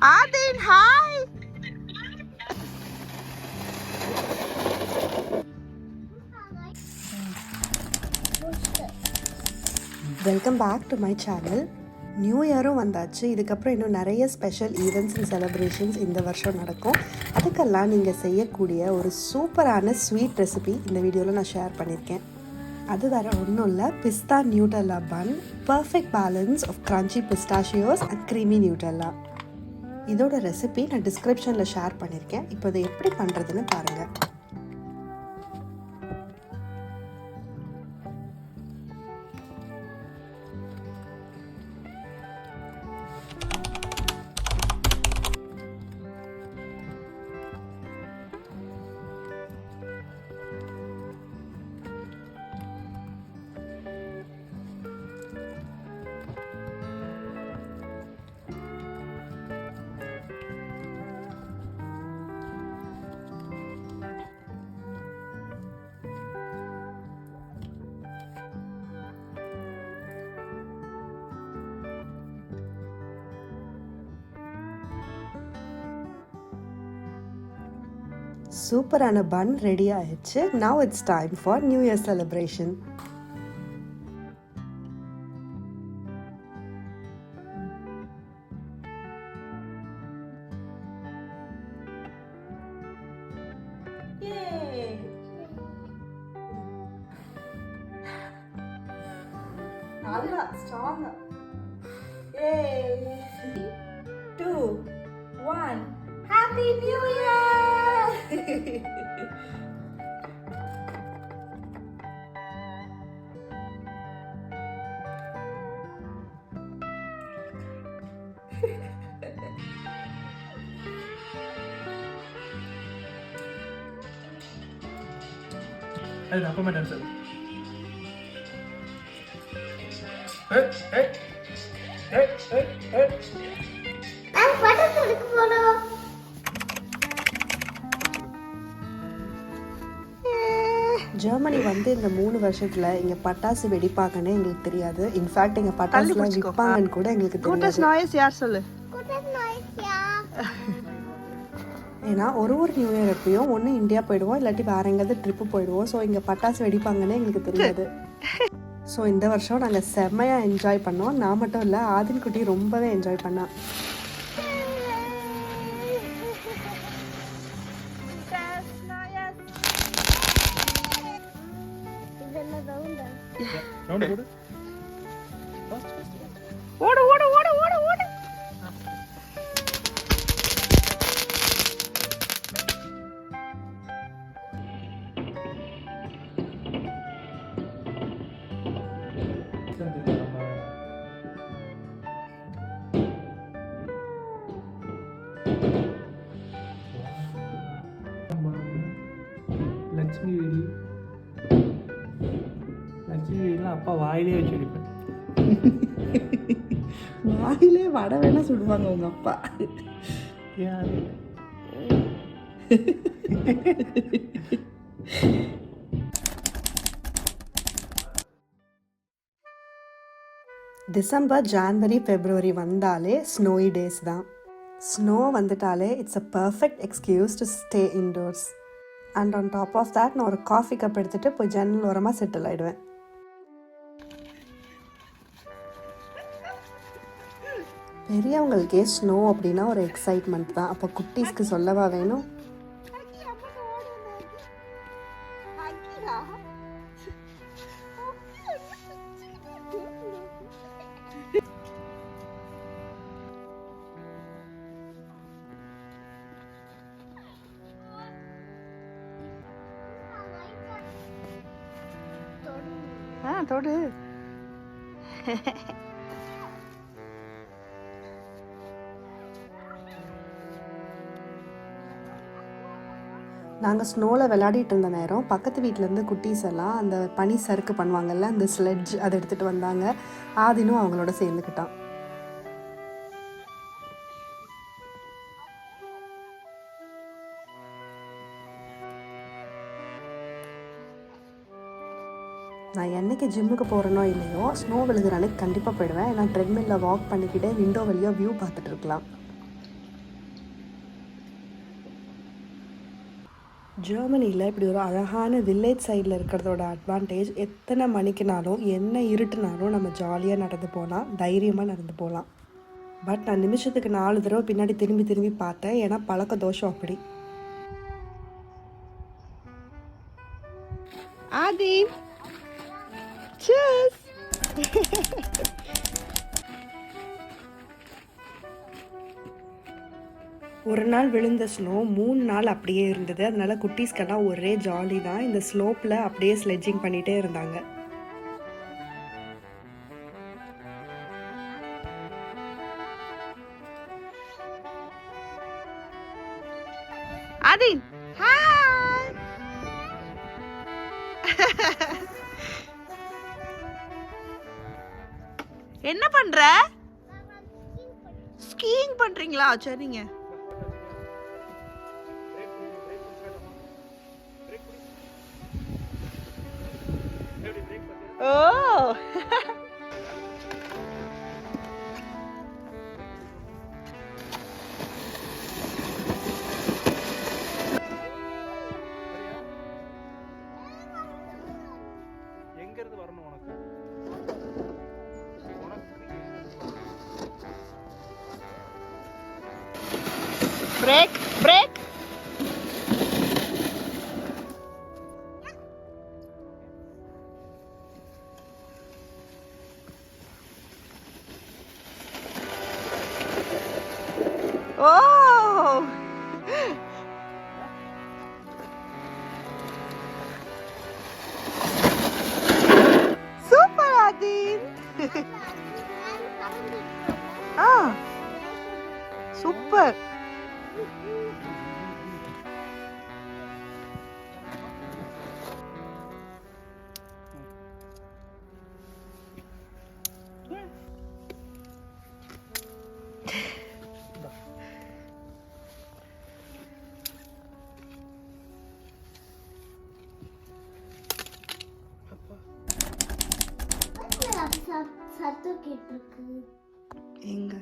Adin, hi! Welcome back to my channel. New இயரும் வந்தாச்சு. இதுக்கப்புறம் இன்னும் நிறைய ஸ்பெஷல் ஈவெண்ட்ஸ் அண்ட் செலிப்ரேஷன்ஸ் இந்த வருஷம் நடக்கும். அதுக்கெல்லாம் நீங்கள் செய்யக்கூடிய ஒரு சூப்பரான ஸ்வீட் ரெசிபி இந்த வீடியோவில் நான் ஷேர் பண்ணியிருக்கேன். அது வேறு ஒன்றும் இல்லை, பிஸ்தா Nutella bun, perfect balance of crunchy pistachios and creamy Nutella. இதோட ரெசிபி நான் டிஸ்கிரிப்ஷனில் ஷேர் பண்ணியிருக்கேன். இப்போ இதை எப்படி பண்ணுறதுன்னு பாருங்கள். சூப்பரான பன் ரெடி ஆயிடுச்சு. Now it's time for New Year celebration. Yay! நல்லா ஸ்ட்ராங்கா. Yay! 2 1 Happy New Year! அது அப்பா மேடம் சார். ஏய் ஏய் ஏய் ஏய் ஏய் நான் பட்டாசு வெடிக்க போறோம். ஜெர்மனி வந்து இந்த 3 வருஷத்தில் இங்கே பட்டாசு வெடிப்பாங்கன்னு எங்களுக்கு தெரியாது. இன்ஃபேக்ட் இங்கே பட்டாசுலாம் விற்பாங்கன்னு கூட எங்களுக்கு Gutes தெரியாது. Neues Jahr சொல்லு. Gutes neues Jahr. ஏன்னா ஒரு நியூ இயர் எப்பயும் ஒன்று இந்தியா போயிடுவோம், இல்லாட்டி வேற எங்கேயாவது ட்ரிப்பு போயிடுவோம். ஸோ இங்கே பட்டாசு வெடிப்பாங்கன்னு எங்களுக்கு தெரியாது. ஸோ இந்த வருஷம் நாங்கள் செம்மையாக என்ஜாய் பண்ணோம். நான் மட்டும் இல்லை, ஆதின் குட்டி ரொம்பவே என்ஜாய் பண்ணான். இதெல்லாம் ரவுண்டா. ரவுண்ட் போடு. ஓடு ஓடு ஓடு ஓடு ஓடு. லட்சுமி வேலி லட்சுமி அப்பா வாயிலே வச்சு அடிப்பேன். வாயிலே வடை வேணா சுடுவாங்க உங்க அப்பா. ஏன் டிசம்பர், ஜான்வரி, ஃபெப்ரவரி வந்தாலே ஸ்னோயி டேஸ் தான். ஸ்னோ வந்துட்டாலே it's a perfect excuse to stay indoors. And on top of that நான் ஒரு காஃபி கப் எடுத்துகிட்டு போய் ஜன்னல் ஓரமாக செட்டில் ஆகிடுவேன். பெரியவங்களுக்கே ஸ்னோ அப்படின்னா ஒரு எக்ஸைட்மெண்ட் தான். அப்போ குட்டீஸ்க்கு சொல்லவா வேணும்? தொடு. நாங்கள் ஸ்னோவில் விளையாடிட்டு இருந்த நேரம் பக்கத்து வீட்டிலேருந்து குட்டீஸ் எல்லாம் அந்த பனி சறுக்கு பண்ணுவாங்கல்ல, அந்த ஸ்லெட்ஜ் அதை எடுத்துகிட்டு வந்தாங்க. ஆதினும் அவங்களோட சேர்ந்துக்கிட்டான். நான் என்றைக்கு ஜிம்முக்கு போகிறேனோ இல்லையோ, ஸ்னோ விழுகிற அன்னைக்கு கண்டிப்பாக போயிடுவேன். ஏன்னா ட்ரெட்மில்லில் வாக் பண்ணிக்கிட்டே விண்டோ வழியாக வியூ பார்த்துட்டு இருக்கலாம். ஜெர்மனியில் இப்படி ஒரு அழகான வில்லேஜ் சைடில் இருக்கிறதோட அட்வான்டேஜ் எத்தனை மணிக்குனாலும் என்ன இருட்டுனாலும் நம்ம ஜாலியாக நடந்து போகலாம், தைரியமாக நடந்து போகலாம். பட் நான் நிமிஷத்துக்கு 4 தடவை பின்னாடி திரும்பி திரும்பி பார்த்தேன், ஏன்னா பழக்க தோஷம் அப்படி. ஆதீன் cheers. ஒரு நாள் விழுந்த ஸ்னோ 3 நாள் அப்படியே இருந்தது. அதனால குட்டீஸ்க்கெல்லாம் ஒரே ஜாலி தான். இந்த ஸ்லோப்பில் அப்படியே ஸ்லெட்ஜிங் பண்ணிகிட்டே இருந்தாங்க. ஆதீன் ஹாய். என்ன பண்ற? ஸ்கீயிங் பண்றீங்களா? சரிங்க. ஓ எங்க இருந்து வரணும் உனக்கு? Break break. ஓ சூப்பர் ஆதீன். ஆ சூப்பர். சத்து கேட்டிருக்கு. எங்க